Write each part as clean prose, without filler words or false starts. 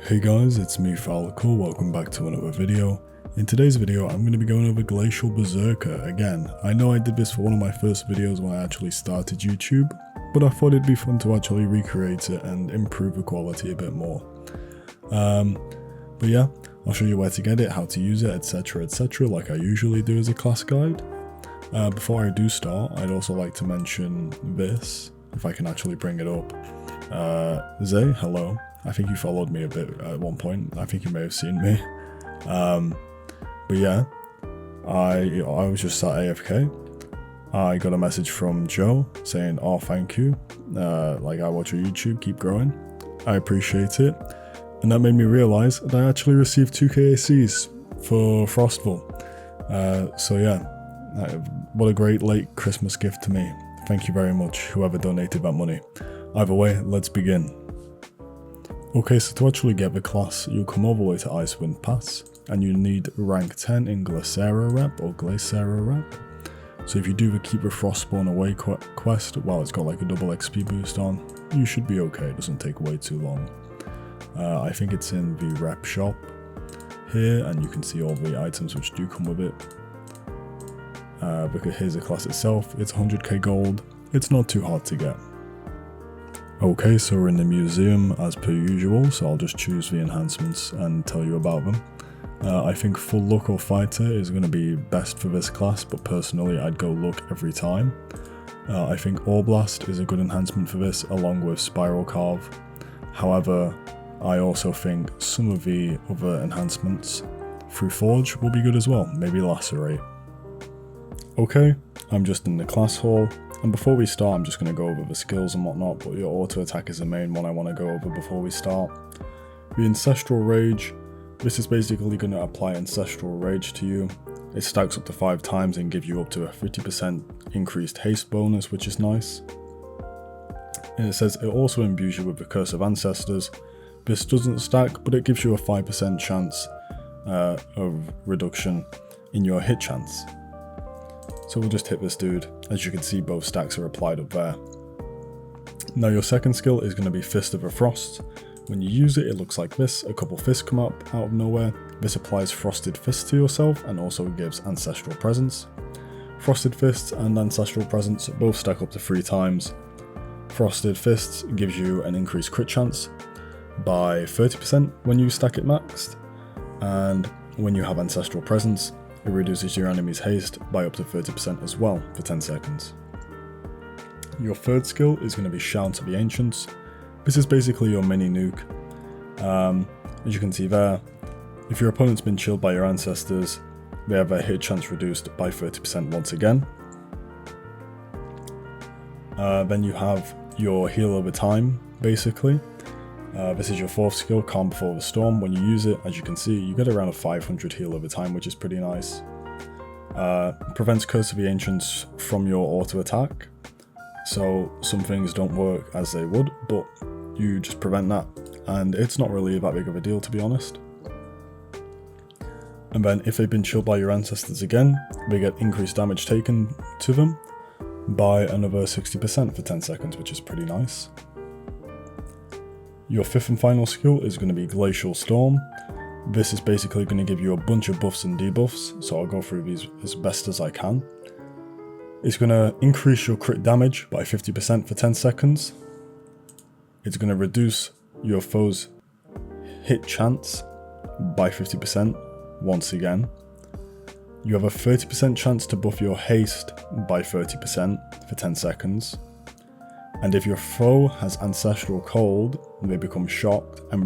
Hey guys, it's me Falco, welcome back to another video. In today's video I'm going to be going over Glacial Berserker again. I know I did this for one of my first videos when I actually started YouTube, but I thought it'd be fun to actually recreate it and improve the quality a bit more. But yeah, I'll show you where to get it, how to use it, etc, like I usually do as a class guide. Before I do start, I'd also like to mention this, if I can actually bring it up. Zay, hello. I think you followed me a bit at one point. I think you may have seen me. But yeah, I was just sat AFK. I got a message from Joe saying, "Oh, thank you. Like, I watch your YouTube, keep growing. I appreciate it." And that made me realize that I actually received 2 KACs for Frostful. So yeah, what a great late Christmas gift to me. Thank you very much, whoever donated that money. Either way, let's begin. Okay, so to actually get the class, you'll come all the way to Icewind Pass, and you need rank 10 in Glacial Rep or Glacial Rep. So if you do the Keep the Frostborn Away quest, while it's got like a double XP boost on, you should be okay, it doesn't take way too long. I think it's in the rep shop here, and you can see all the items which do come with it. Because here's the class itself, it's 100k gold, it's not too hard to get. Okay, so we're in the museum as per usual, so I'll just choose the enhancements and tell you about them. I think Full Look or Fighter is going to be best for this class, but personally I'd go Look every time. I think Ore Blast is a good enhancement for this, along with Spiral Carve. However, I also think some of the other enhancements through Forge will be good as well, maybe Lacerate. Okay, I'm just in the class hall. And before we start, I'm just going to go over the skills and whatnot, but your auto attack is the main one I want to go over before we start. The Ancestral Rage, this is basically going to apply Ancestral Rage to you. It stacks up to 5 times and gives you up to a 50% increased haste bonus, which is nice. And it says it also imbues you with the Curse of Ancestors. This doesn't stack, but it gives you a 5% chance of reduction in your hit chance. So we'll just hit this dude. As you can see, both stacks are applied up there. Now your second skill is going to be Fist of the Frost. When you use it, it looks like this. A couple fists come up out of nowhere. This applies Frosted Fist to yourself and also gives Ancestral Presence. Frosted Fists and Ancestral Presence both stack up to 3 times. Frosted Fists gives you an increased crit chance by 30% when you stack it maxed. And when you have Ancestral Presence, it reduces your enemy's haste by up to 30% as well for 10 seconds. Your third skill is going to be Shout of the Ancients. This is basically your mini nuke. As you can see there, if your opponent's been chilled by your ancestors, they have their hit chance reduced by 30% once again. Then you have your Heal Over Time, basically. This is your 4th skill, Calm Before the Storm. When you use it, as you can see, you get around a 500 heal over time, which is pretty nice. Prevents Curse of the Ancients from your auto attack. So some things don't work as they would, but you just prevent that. And it's not really that big of a deal, to be honest. And then if they've been chilled by your ancestors again, they get increased damage taken to them by another 60% for 10 seconds, which is pretty nice. Your 5th and final skill is going to be Glacial Storm. This is basically going to give you a bunch of buffs and debuffs, so I'll go through these as best as I can. It's going to increase your crit damage by 50% for 10 seconds. It's going to reduce your foe's hit chance by 50% once again. You have a 30% chance to buff your haste by 30% for 10 seconds. And if your foe has Ancestral Cold, they become shocked and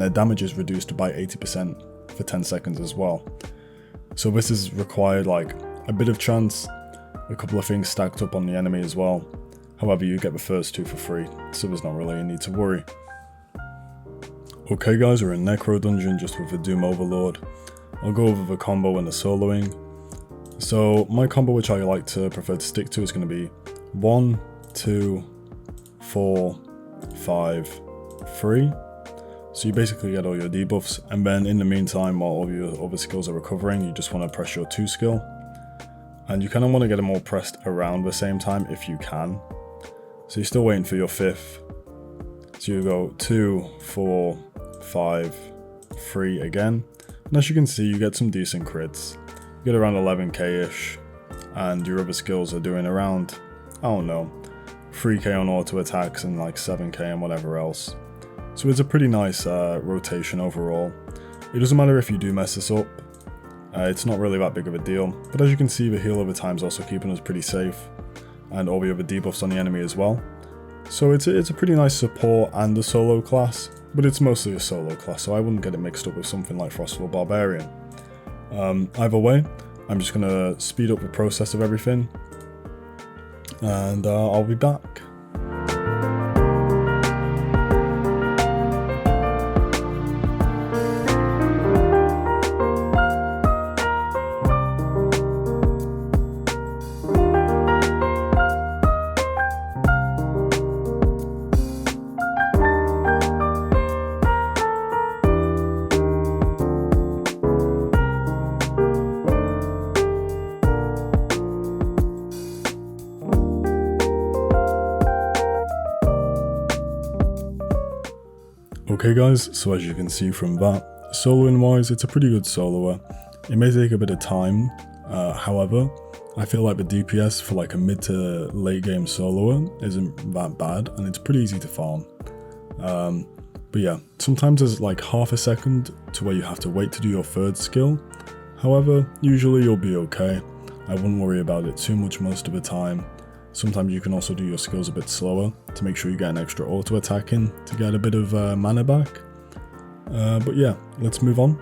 their damage is reduced by 80% for 10 seconds as well. So this is required like a bit of chance, a couple of things stacked up on the enemy as well. However, you get the first 2 for free, so there's not really a need to worry. Okay guys, we're in Necro Dungeon just with the Doom Overlord. I'll go over the combo and the soloing. So my combo, which I like to prefer to stick to, is going to be 1, 2, 4, 5, 3. So you basically get all your debuffs, and then in the meantime, while all your other skills are recovering, you just want to press your 2 skill. And you kind of want to get them all pressed around the same time if you can. So you're still waiting for your 5th So you go 2, 4, 5, 3 again. And as you can see, you get some decent crits. You get around 11k-ish, and your other skills are doing around, I don't know, 3k on auto attacks and like 7k and whatever else. So it's a pretty nice rotation overall. It doesn't matter if you do mess this up, it's not really that big of a deal. But as you can see, the heal over time is also keeping us pretty safe, and all the other debuffs on the enemy as well. So it's a pretty nice support and a solo class, but it's mostly a solo class, so I wouldn't get it mixed up with something like Frostful Barbarian. Either way, I'm just going to speed up the process of everything, and I'll be back. Okay guys, so as you can see from that, soloing wise, it's a pretty good soloer. It may take a bit of time, however, I feel like the DPS for like a mid to late game soloer isn't that bad, and it's pretty easy to farm. But yeah, sometimes there's like half a second to where you have to wait to do your third skill. However, usually you'll be okay. I wouldn't worry about it too much most of the time. Sometimes you can also do your skills a bit slower to make sure you get an extra auto attack in to get a bit of mana back. But yeah, let's move on.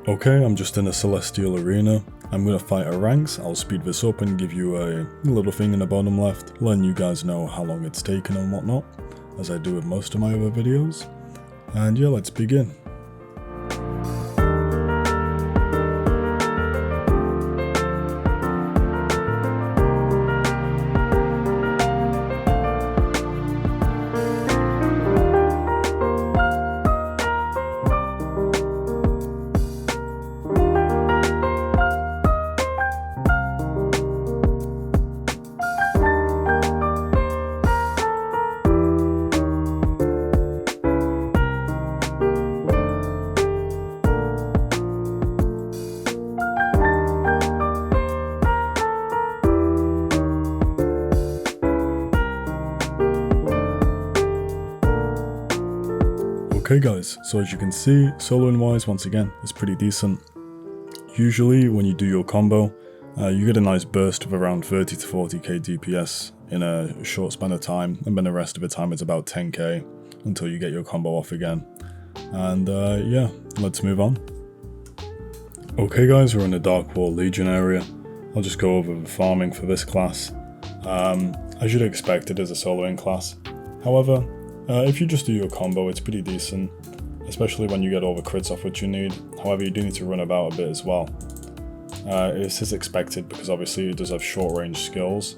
Okay, I'm just in a celestial arena. I'm going to fight Aranx. I'll speed this up and give you a little thing in the bottom left, letting you guys know how long it's taken and whatnot, as I do with most of my other videos. And yeah, let's begin. Okay guys, so as you can see, soloing wise, once again, it's pretty decent. Usually when you do your combo, you get a nice burst of around 30 to 40k DPS in a short span of time, and then the rest of the time it's about 10k until you get your combo off again. And yeah, let's move on. Okay guys, we're in the Dark War Legion area. I'll just go over the farming for this class. As you'd expect, it is a soloing class. However, if you just do your combo, it's pretty decent, especially when you get all the crits off which you need. However, you do need to run about a bit as well. This is expected because obviously it does have short range skills.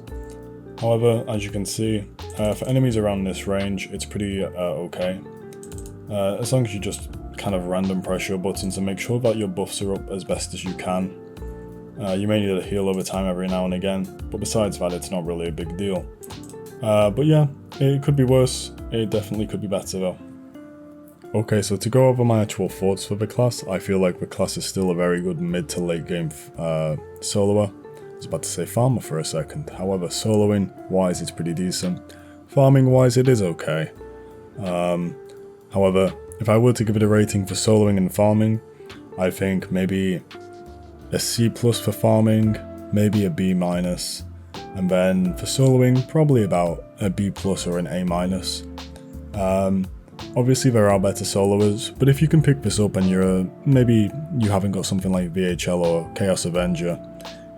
However, as you can see, for enemies around this range, it's pretty okay. As long as you just kind of random press your buttons and make sure that your buffs are up as best as you can. You may need a heal over time every now and again, but besides that, it's not really a big deal. But yeah, it could be worse. It definitely could be better though. Okay, so to go over my actual thoughts for the class, I feel like the class is still a very good mid to late game soloer. I was about to say farmer for a second. However, soloing wise, it's pretty decent. Farming wise, it is okay. However, if I were to give it a rating for soloing and farming, I think maybe a C+ for farming, maybe a B-, and then for soloing, probably about a B+ or an A-. Obviously there are better soloers, but if you can pick this up and maybe you haven't got something like VHL or Chaos Avenger,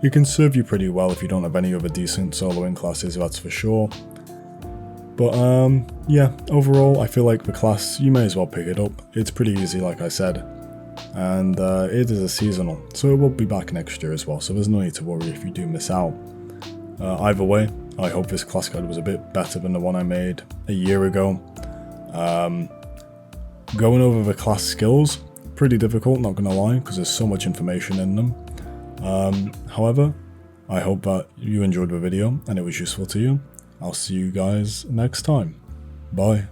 it can serve you pretty well if you don't have any other decent soloing classes, that's for sure. But yeah, overall I feel like the class, you may as well pick it up. It's pretty easy like I said, and it is a seasonal, so it will be back next year as well, so there's no need to worry if you do miss out. Either way, I hope this class guide was a bit better than the one I made a year ago. Going over the class skills, pretty difficult, not gonna lie, because there's so much information in them. However, I hope that you enjoyed the video and it was useful to you. I'll see you guys next time. Bye.